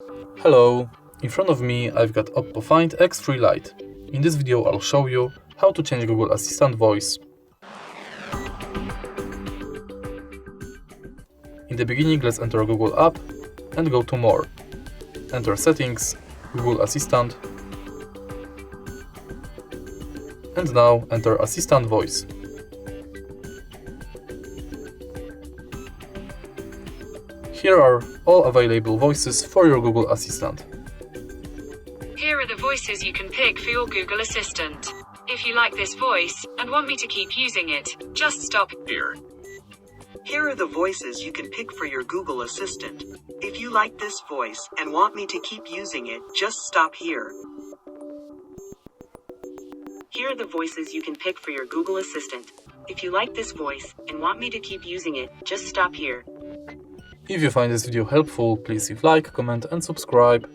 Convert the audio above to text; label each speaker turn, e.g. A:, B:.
A: Hello, in front of me I've got Oppo Find X3 Lite. In this video I'll show you how to change Google Assistant voice. In the beginning, let's enter Google app and go to More. Enter Settings, Google Assistant, and now enter Assistant Voice. Here are all available voices for your Google Assistant.
B: Here are the voices you can pick for your Google Assistant. If you like this voice and want me to keep using it, just stop here.
C: Here are the voices you can pick for your Google Assistant. If you like this voice and want me to keep using it, just stop here. Here are the voices you can pick for your Google Assistant. If you like this voice and want me to keep using it, just stop here.
A: If you find this video helpful, please leave like, comment and subscribe.